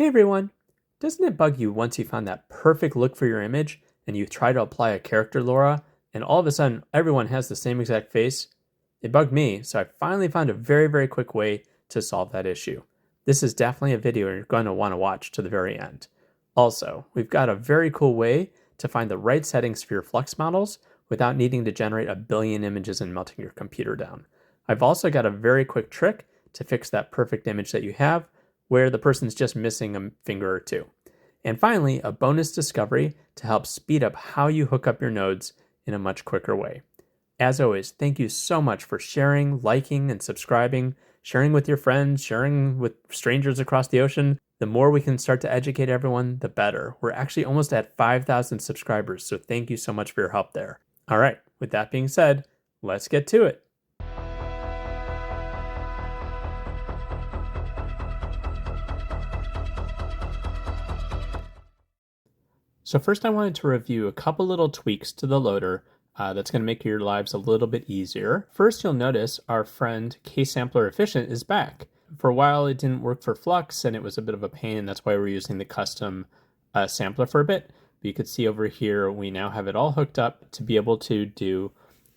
Hey everyone! Doesn't it bug you once you found that perfect look for your image and you try to apply a character LORA and all of a sudden everyone has the same exact face? It bugged me, so I finally found a very quick way to solve that issue. This is definitely a video you're going to want to watch to the very end. Also, we've got a very cool way to find the right settings for your Flux models without needing to generate a billion images and melting your computer down. I've also got a very quick trick to fix that perfect image that you have where the person's just missing a finger or two. And finally, a bonus discovery to help speed up how you hook up your nodes in a much quicker way. As always, thank you so much for sharing, liking, and subscribing, sharing with your friends, sharing with strangers across the ocean. The more we can start to educate everyone, the better. We're actually almost at 5,000 subscribers, so thank you so much for your help there. All right, with that being said, let's get to it. So first I wanted to review a couple little tweaks to the loader that's going to make your lives a little bit easier. First, you'll notice our friend KSampler Efficient is back. For a while it didn't work for Flux and it was a bit of a pain, and that's why we're using the custom sampler for a bit. But you could see over here we now have it all hooked up to be able to do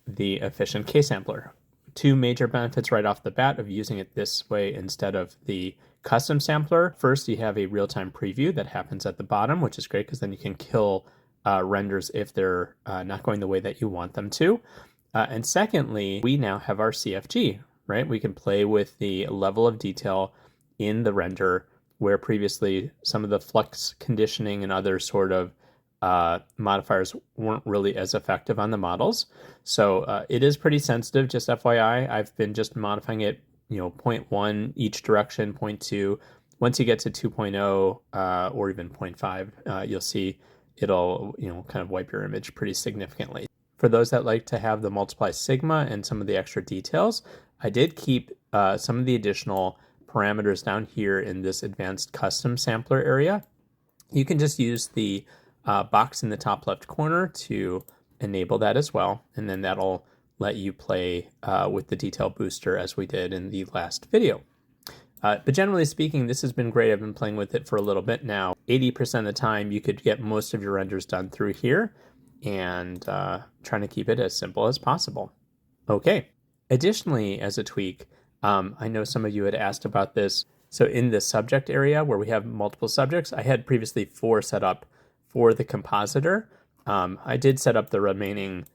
the efficient KSampler. Two major benefits right off the bat of using it this way instead of the custom sampler. First, you have a real-time preview that happens at the bottom, which is great because then you can kill renders if they're not going the way that you want them to. And secondly, we now have our CFG, right? We can play with the level of detail in the render where previously some of the flux conditioning and other sort of modifiers weren't really as effective on the models. So it is pretty sensitive, just FYI. I've been just modifying it 0.1 each direction, 0.2. Once you get to 2.0 or even 0.5, you'll see it'll kind of wipe your image pretty significantly. For those that like to have the multiply sigma and some of the extra details, I did keep some of the additional parameters down here in this advanced custom sampler area. You can just use the box in the top left corner to enable that as well, and then that'll let you play with the detail booster as we did in the last video. But generally speaking, this has been great. I've been playing with it for a little bit now. 80% of the time you could get most of your renders done through here, and trying to keep it as simple as possible. Okay, additionally, as a tweak, I know some of you had asked about this. So in the subject area where we have multiple subjects, I had previously 4 set up for the compositor. I did set up the remaining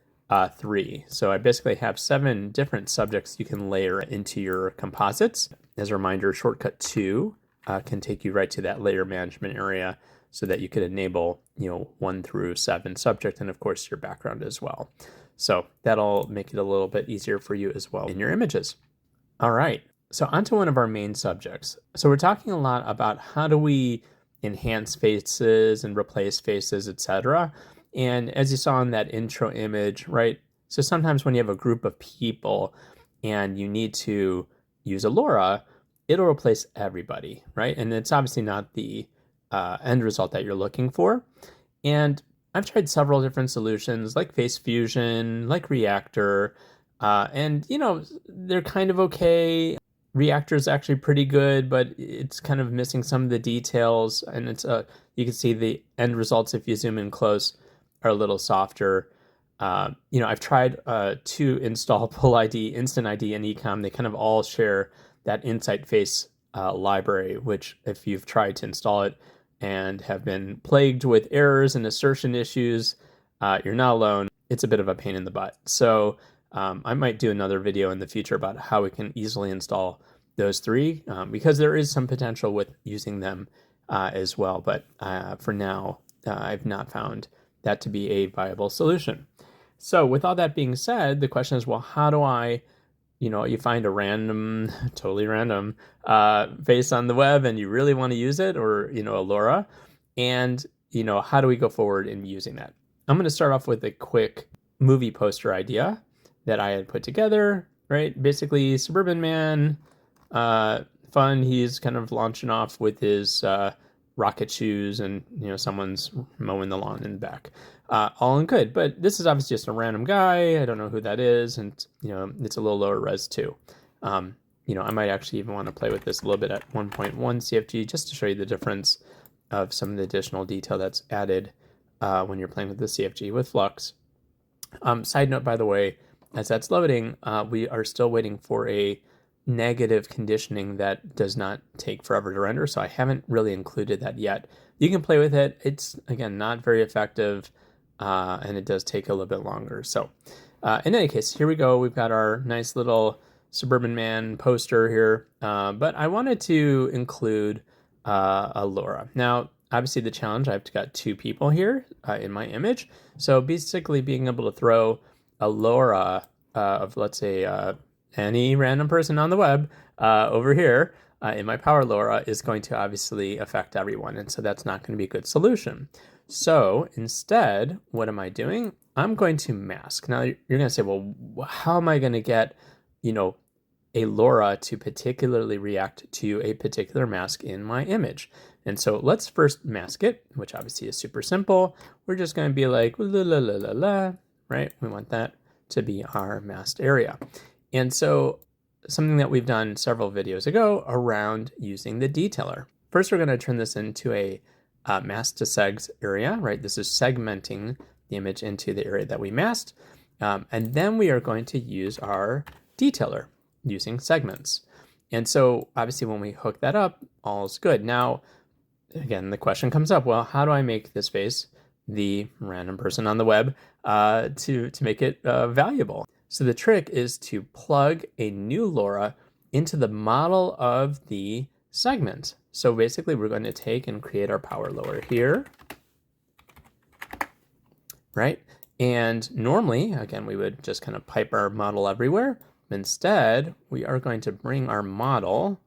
3. So I basically have 7 different subjects you can layer into your composites. As a reminder, shortcut 2 can take you right to that layer management area so that you could enable 1 through 7 subject, and of course your background as well. So that'll make it a little bit easier for you as well in your images. All right, so onto one of our main subjects. So we're talking a lot about how do we enhance faces and replace faces, etc. And as you saw in that intro image, right? So sometimes when you have a group of people and you need to use a LORA, it'll replace everybody, right? And it's obviously not the end result that you're looking for. And I've tried several different solutions like Face Fusion, like Reactor, and they're kind of okay. Reactor is actually pretty good, but it's kind of missing some of the details, and it's you can see the end results if you zoom in close are a little softer. I've tried to install Pull ID, Instant ID, and Ecom. They kind of all share that Insight Face library, which if you've tried to install it and have been plagued with errors and assertion issues, you're not alone. It's a bit of a pain in the butt. So I might do another video in the future about how we can easily install those 3, because there is some potential with using them as well. But for now, I've not found that to be a viable solution. So with all that being said, the question is, well, how do I, you find a random, totally random face on the web and you really want to use it, or, a LORA, and, how do we go forward in using that? I'm going to start off with a quick movie poster idea that I had put together, right? Basically, suburban man, fun. He's kind of launching off with his rocket shoes, and someone's mowing the lawn in the back. All in good, but this is obviously just a random guy. I don't know who that is, and it's a little lower res too. I might actually even want to play with this a little bit at 1.1 CFG just to show you the difference of some of the additional detail that's added when you're playing with the CFG with Flux. Side note, by the way, as that's loading, we are still waiting for a negative conditioning that does not take forever to render, so I haven't really included that yet. You can play with it. It's, again, not very effective, and it does take a little bit longer. So in any case, here we go. We've got our nice little Suburban Man poster here, but I wanted to include a LORA. Now, obviously the challenge, I've got two people here in my image, so basically being able to throw a LORA of, let's say, any random person on the web over here in my power LORA is going to obviously affect everyone, and so that's not going to be a good solution. So instead, what am I doing? I'm going to mask. Now you're going to say, well, how am I going to get, a LORA to particularly react to a particular mask in my image? And so let's first mask it, which obviously is super simple. We're just going to be like, la, la, la, la, la, right? We want that to be our masked area. And so something that we've done several videos ago around using the detailer. First, we're going to turn this into a mask to segs area, right? This is segmenting the image into the area that we masked. And then we are going to use our detailer using segments. And so obviously when we hook that up, all's good. Now, again, the question comes up, well, how do I make this face the random person on the web to make it valuable? So the trick is to plug a new LORA into the model of the segment. So basically we're going to take and create our power LORA here, right? And normally, again, we would just kind of pipe our model everywhere. Instead, we are going to bring our model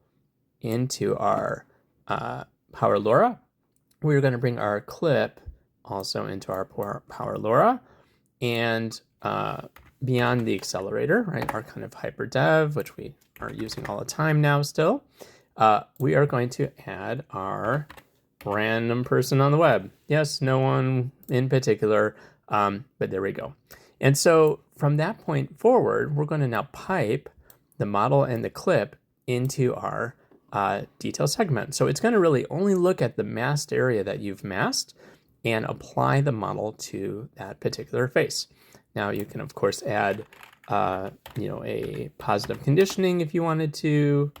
into our power LORA. We're going to bring our clip also into our power LORA, and beyond the accelerator, right, our kind of hyperdev, which we are using all the time now still, we are going to add our random person on the web. Yes, no one in particular, but there we go. And so from that point forward, we're going to now pipe the model and the clip into our detail segment. So it's going to really only look at the masked area that you've masked and apply the model to that particular face. Now you can, of course, add a positive conditioning if you wanted to.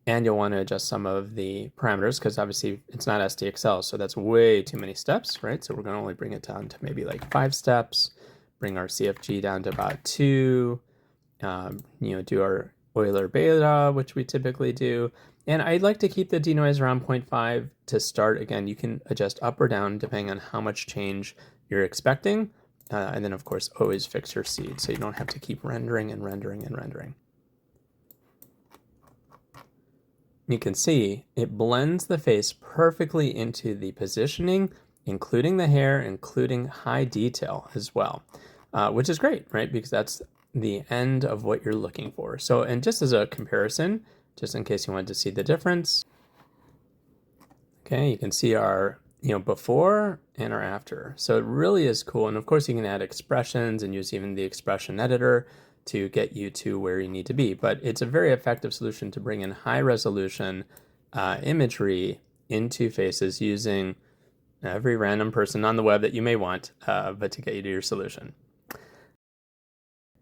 And you'll want to adjust some of the parameters because obviously it's not SDXL, so that's way too many steps, right? So we're going to only bring it down to maybe like 5 steps, bring our CFG down to about 2, do our Euler beta, which we typically do. And I'd like to keep the denoise around 0.5 to start. Again, you can adjust up or down depending on how much change you're expecting. And then, of course, always fix your seed so you don't have to keep rendering and rendering and rendering. You can see it blends the face perfectly into the positioning, including the hair, including high detail as well, which is great, right? Because that's the end of what you're looking for. So, and just as a comparison, just in case you wanted to see the difference, okay, you can see our before and our after. So it really is cool. And of course you can add expressions and use even the expression editor to get you to where you need to be. But it's a very effective solution to bring in high resolution imagery into faces using every random person on the web that you may want, but to get you to your solution.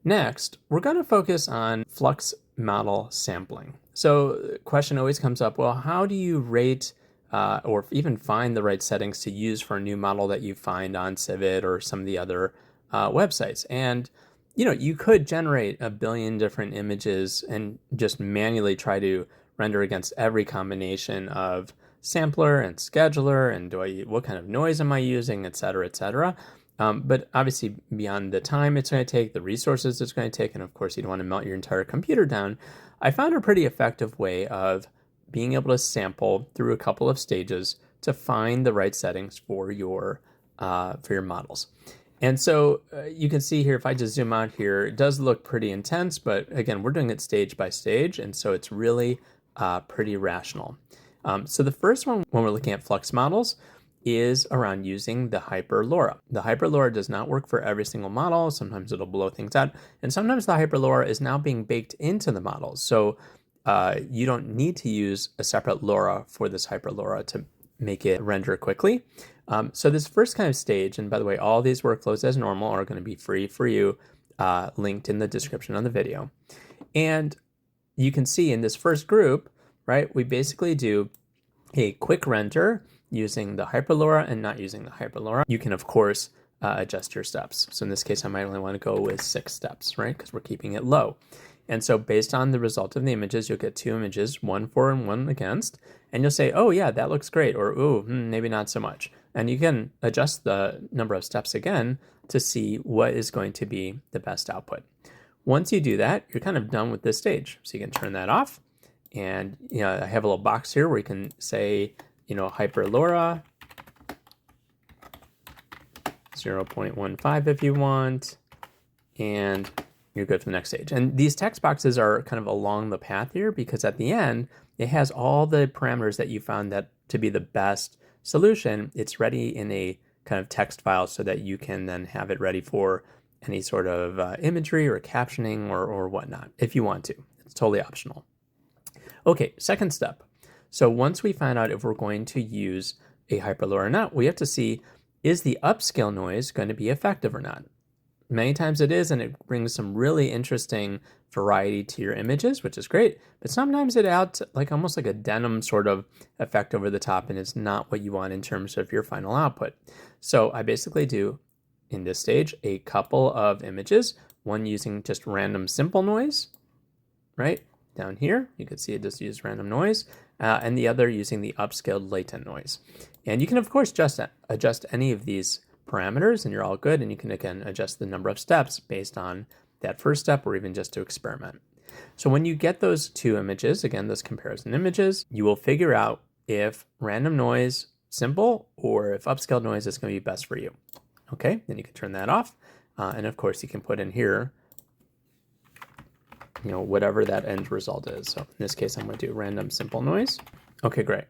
Next, we're going to focus on Flux model sampling. So the question always comes up, well, how do you rate or even find the right settings to use for a new model that you find on Civet or some of the other websites? And you could generate a billion different images and just manually try to render against every combination of sampler and scheduler and what kind of noise am I using, et cetera, et cetera. But obviously beyond the time it's going to take, the resources it's going to take, and of course you don't want to melt your entire computer down, I found a pretty effective way of being able to sample through a couple of stages to find the right settings for your models. And so you can see here, if I just zoom out here, it does look pretty intense, but again, we're doing it stage by stage, and so it's really pretty rational. So the first one, when we're looking at Flux models, is around using the Hyper LORA. The Hyper LORA does not work for every single model. Sometimes it'll blow things out. And sometimes the Hyper LORA is now being baked into the models. So you don't need to use a separate LORA for this Hyper LORA to make it render quickly. So this first kind of stage, and by the way, all these workflows as normal are going to be free for you, linked in the description on the video. And you can see in this first group, right, we basically do a quick render using the Hyper LORA and not using the Hyper LORA. You can, of course, adjust your steps. So in this case, I might only want to go with 6 steps, right, because we're keeping it low. And so based on the result of the images, you'll get 2 images, one for and one against, and you'll say, oh yeah, that looks great, or ooh, maybe not so much. And you can adjust the number of steps again to see what is going to be the best output. Once you do that, you're kind of done with this stage. So you can turn that off. And I have a little box here where you can say, Hyper LORA 0.15 if you want, and you're good for the next stage. And these text boxes are kind of along the path here because at the end, it has all the parameters that you found that to be the best solution. It's ready in a kind of text file so that you can then have it ready for any sort of imagery or captioning or whatnot if you want to. It's totally optional. Okay, second step. So once we find out if we're going to use a Hyper LORA or not, we have to see, is the upscale noise going to be effective or not? Many times it is, and it brings some really interesting variety to your images, which is great. But sometimes it adds almost like a denim sort of effect over the top, and it's not what you want in terms of your final output. So I basically do, in this stage, a couple of images, one using just random simple noise, right? Down here, you can see it just used random noise, and the other using the upscaled latent noise. And you can, of course, just adjust any of these parameters and you're all good. And you can, again, adjust the number of steps based on that first step or even just to experiment. So when you get those 2 images, again, those comparison images, you will figure out if random noise simple or if upscaled noise is going to be best for you. Okay, then you can turn that off. And of course, you can put in here whatever that end result is. So in this case, I'm going to do random simple noise. Okay, great.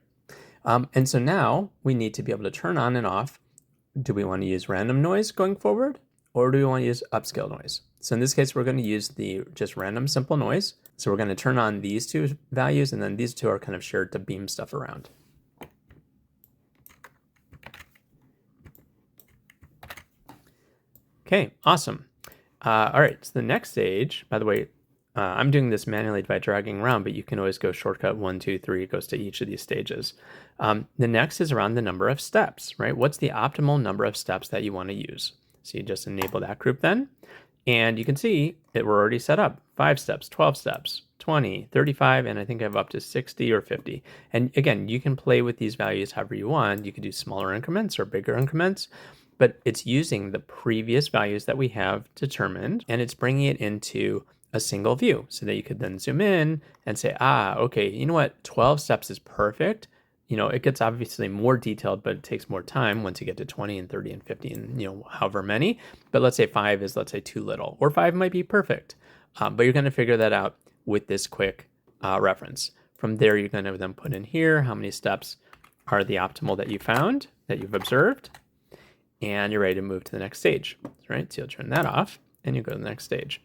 And so now we need to be able to turn on and off. Do we want to use random noise going forward, or do we want to use upscale noise? So in this case, we're going to use the just random simple noise. So we're going to turn on these 2 values, and then these 2 are kind of shared to beam stuff around. Okay, awesome. All right, so the next stage, by the way, I'm doing this manually by dragging around, but you can always go shortcut 1, 2, 3. It goes to each of these stages. The next is around the number of steps, right? What's the optimal number of steps that you want to use? So you just enable that group then. And you can see that we're already set up 5 steps, 12 steps, 20, 35, and I think I have up to 60 or 50. And again, you can play with these values however you want. You could do smaller increments or bigger increments, but it's using the previous values that we have determined, and it's bringing it into a single view so that you could then zoom in and say, okay, you know what, 12 steps is perfect. It gets obviously more detailed, but it takes more time once you get to 20 and 30 and 50 and, however many. But let's say 5 is, let's say, too little, or 5 might be perfect. But you're going to figure that out with this quick reference. From there, you're going to then put in here how many steps are the optimal that you found, that you've observed, and you're ready to move to the next stage, right? So you'll turn that off and you go to the next stage.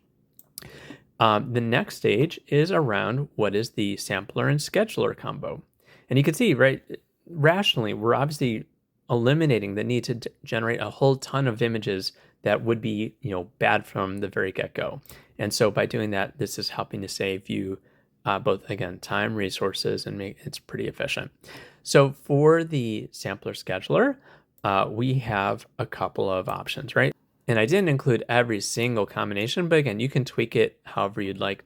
The next stage is around what is the sampler and scheduler combo. And you can see, right, rationally, we're obviously eliminating the need to generate a whole ton of images that would be, bad from the very get-go. And so by doing that, this is helping to save you both, again, time, resources, and it's pretty efficient. So for the sampler scheduler, we have a couple of options, right? And I didn't include every single combination, but again, you can tweak it however you'd like.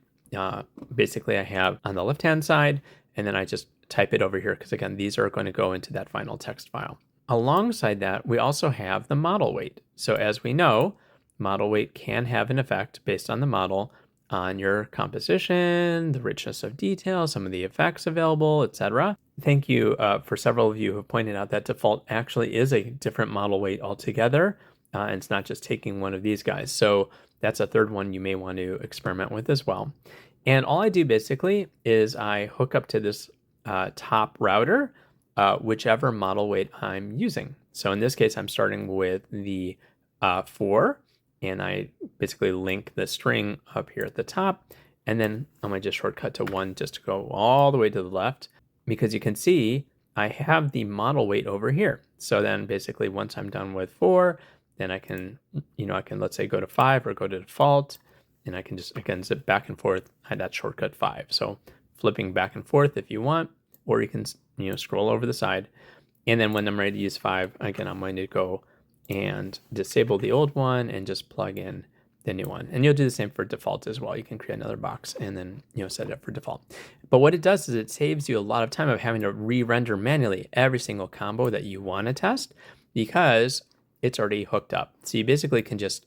Basically, I have on the left-hand side, and then I just type it over here because, again, these are going to go into that final text file. Alongside that, we also have the model weight. So as we know, model weight can have an effect based on the model on your composition, the richness of detail, some of the effects available, etc. Thank you for several of you who have pointed out that default actually is a different model weight altogether. And it's not just taking one of these guys. So that's a third one you may want to experiment with as well. And all I do basically is I hook up to this top router, whichever model weight I'm using. So in this case, I'm starting with the 4, and I basically link the string up here at the top, and then I'm going to just shortcut to 1 just to go all the way to the left, because you can see I have the model weight over here. So then basically once I'm done with 4, then I can, let's say go to 5 or go to default, and I can just, again, zip back and forth at that shortcut 5. So flipping back and forth if you want, or you can, scroll over the side. And then when I'm ready to use 5, again, I'm going to go and disable the old one and just plug in the new one. And you'll do the same for default as well. You can create another box and then, set it up for default. But what it does is it saves you a lot of time of having to re-render manually every single combo that you want to test, because it's already hooked up. So you basically can just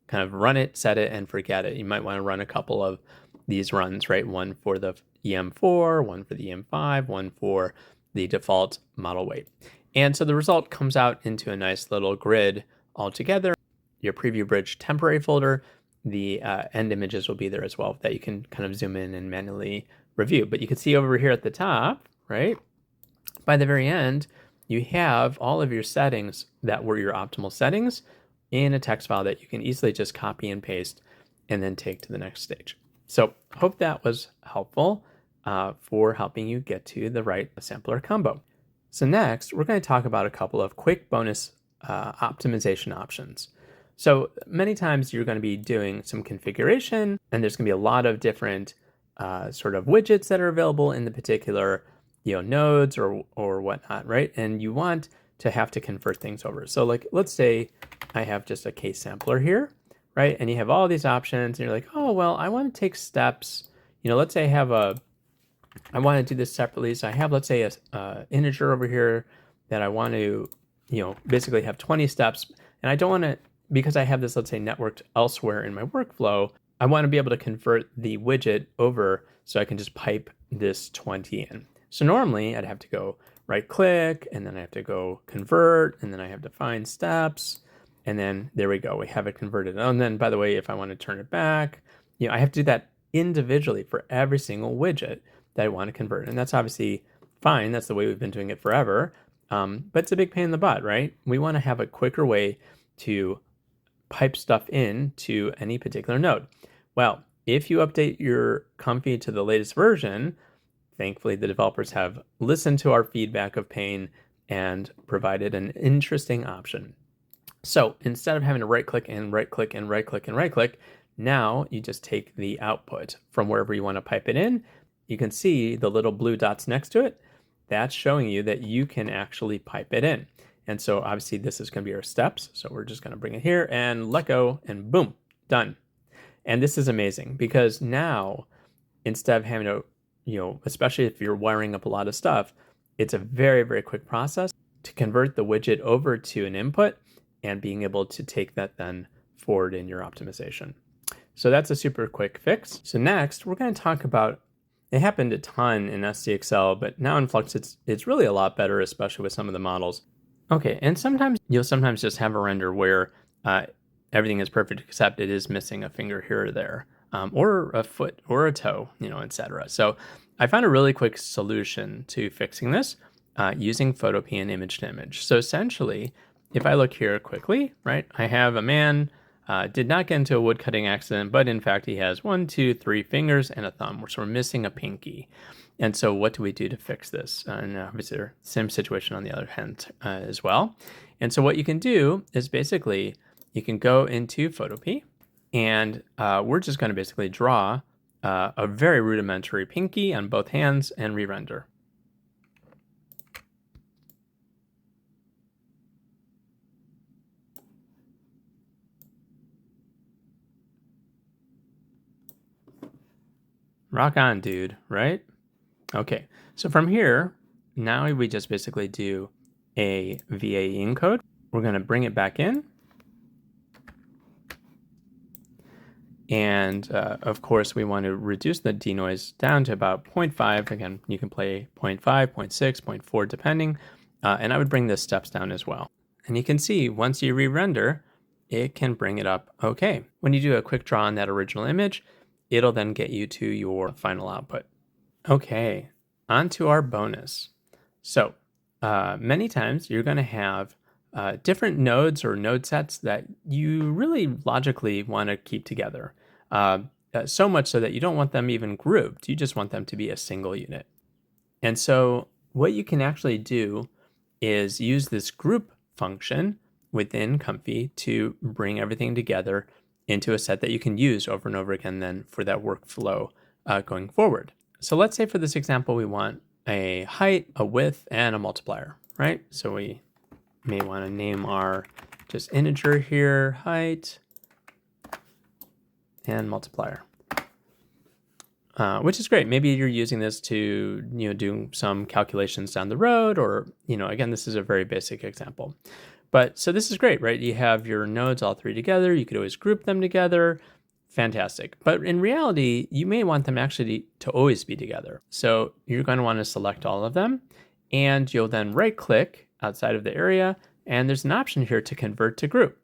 kind of run it, set it, and forget it. You might want to run a couple of these runs, right? One for the EM4, one for the EM5, one for the default model weight. And so the result comes out into a nice little grid all together. Your preview bridge temporary folder, the end images will be there as well that you can kind of zoom in and manually review. But you can see over here at the top, right? By the very end, you have all of your settings that were your optimal settings in a text file that you can easily just copy and paste and then take to the next stage. So hope that was helpful for helping you get to the right sampler combo. So next, we're going to talk about a couple of quick bonus optimization options. So many times you're going to be doing some configuration, and there's going to be a lot of different sort of widgets that are available in the particular nodes or whatnot, right? And you want to have to convert things over. So like, let's say I have just a case sampler here, right? And you have all these options, and you're like, oh, well, I want to take steps. Let's say I want to do this separately. So I have, let's say, a integer over here that I want to, basically have 20 steps. And I don't want to, because I have this, let's say, networked elsewhere in my workflow, I want to be able to convert the widget over so I can just pipe this 20 in. So normally I'd have to go right click, and then I have to go convert, and then I have to find steps. And then there we go, we have it converted. And then, by the way, if I want to turn it back, I have to do that individually for every single widget that I want to convert. And that's obviously fine. That's the way we've been doing it forever. But it's a big pain in the butt, right? We want to have a quicker way to pipe stuff in to any particular node. Well, if you update your Comfy to the latest version, thankfully the developers have listened to our feedback of pain and provided an interesting option. So instead of having to right click and right click and right click and right click, now you just take the output from wherever you want to pipe it in. You can see the little blue dots next to it. That's showing you that you can actually pipe it in. And so obviously this is going to be our steps. So we're just going to bring it here and let go, and boom, done. And this is amazing because now, instead of having to, especially if you're wiring up a lot of stuff, it's a very, very quick process to convert the widget over to an input and being able to take that then forward in your optimization. So that's a super quick fix. So next, we're going to talk about, it happened a ton in SDXL, but now in Flux, it's really a lot better, especially with some of the models. Okay, and sometimes you'll just have a render where everything is perfect except it is missing a finger here or there, or a foot or a toe, etc. So I found a really quick solution to fixing this using Photopea and image to image. So essentially, if I look here quickly, right, I have a man, did not get into a wood cutting accident, but in fact he has 1, 2, 3 fingers and a thumb, so we're missing a pinky. And so what do we do to fix this? And obviously, same situation on the other hand as well. And so what you can do is basically, you can go into Photopea, and we're just going to basically draw a very rudimentary pinky on both hands and re-render. Rock on, dude, right? Okay, so from here, now we just basically do a VA encode. We're going to bring it back in. And of course, we want to reduce the denoise down to about 0.5. Again, you can play 0.5, 0.6, 0.4, depending. And I would bring the steps down as well. And you can see once you re-render, it can bring it up okay. When you do a quick draw on that original image, it'll then get you to your final output. Okay, on to our bonus. So many times you're going to have different nodes or node sets that you really logically want to keep together. So much so that you don't want them even grouped. You just want them to be a single unit. And so what you can actually do is use this group function within Comfy to bring everything together into a set that you can use over and over again then for that workflow going forward. So let's say for this example, we want a height, a width, and a multiplier, right? So we may want to name our just integer here, height, and multiplier. Which is great. Maybe you're using this to, do some calculations down the road, or, again, this is a very basic example. But so this is great, right? You have your nodes all three together. You could always group them together. Fantastic. But in reality, you may want them actually to always be together. So you're going to want to select all of them, and you'll then right click outside of the area, and there's an option here to convert to group.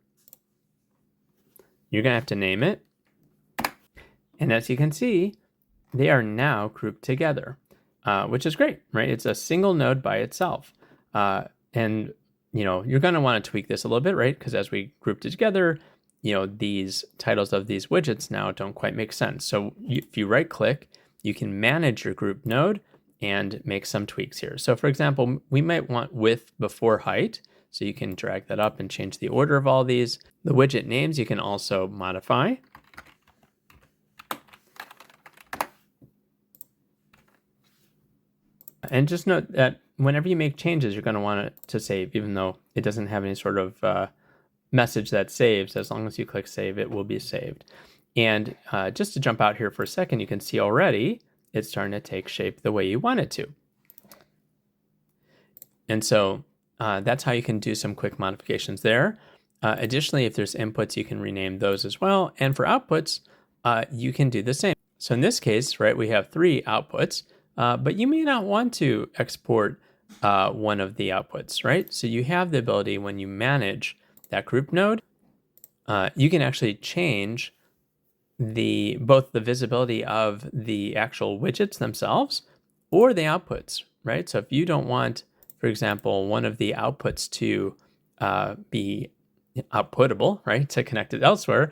You're going to have to name it. And as you can see, they are now grouped together, which is great, right? It's a single node by itself. And, you're going to want to tweak this a little bit, right? Because as we grouped it together, these titles of these widgets now don't quite make sense. So if you right click, you can manage your group node and make some tweaks here. So for example, we might want width before height. So you can drag that up and change the order of all these. The widget names you can also modify. And just note that whenever you make changes, you're going to want it to save, even though it doesn't have any sort of message that saves. As long as you click save, it will be saved. And just to jump out here for a second, you can see already it's starting to take shape the way you want it to. And so that's how you can do some quick modifications there. Additionally, if there's inputs, you can rename those as well. And for outputs, you can do the same. So in this case, right, we have 3 outputs. But you may not want to export one of the outputs, right? So you have the ability when you manage that group node, you can actually change both the visibility of the actual widgets themselves or the outputs, right? So if you don't want, for example, one of the outputs to be outputable, right, to connect it elsewhere,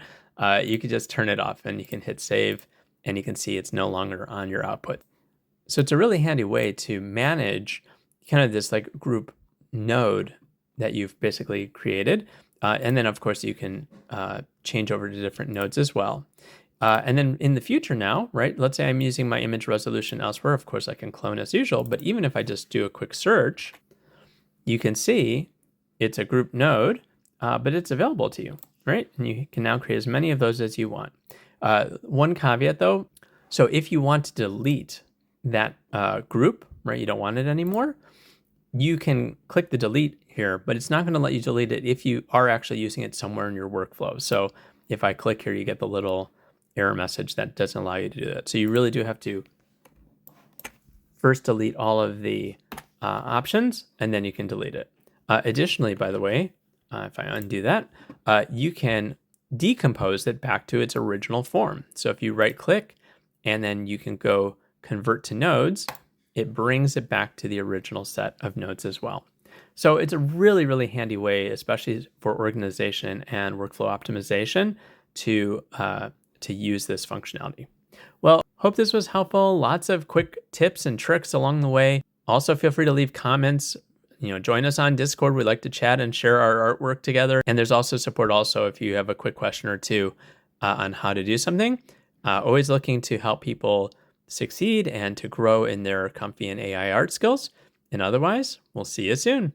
you could just turn it off and you can hit save and you can see it's no longer on your output. So it's a really handy way to manage kind of this like group node that you've basically created. And then of course you can change over to different nodes as well. And then in the future now, right, let's say I'm using my image resolution elsewhere. Of course I can clone as usual, but even if I just do a quick search, you can see it's a group node, but it's available to you, right? And you can now create as many of those as you want. One caveat though, so if you want to delete that group, right, you don't want it anymore, you can click the delete here, but it's not going to let you delete it if you are actually using it somewhere in your workflow. So if I click here, you get the little error message that doesn't allow you to do that. So you really do have to first delete all of the options, and then you can delete it. Additionally, by the way, if I undo that, you can decompose it back to its original form. So if you right click and then you can go convert to nodes, it brings it back to the original set of nodes as well. So it's a really, really handy way, especially for organization and workflow optimization, to use this functionality. Well, hope this was helpful. Lots of quick tips and tricks along the way. Also, feel free to leave comments. Join us on Discord. We like to chat and share our artwork together. And there's also support if you have a quick question or two on how to do something. Always looking to help people succeed and to grow in their Comfy and AI art skills. And otherwise, we'll see you soon.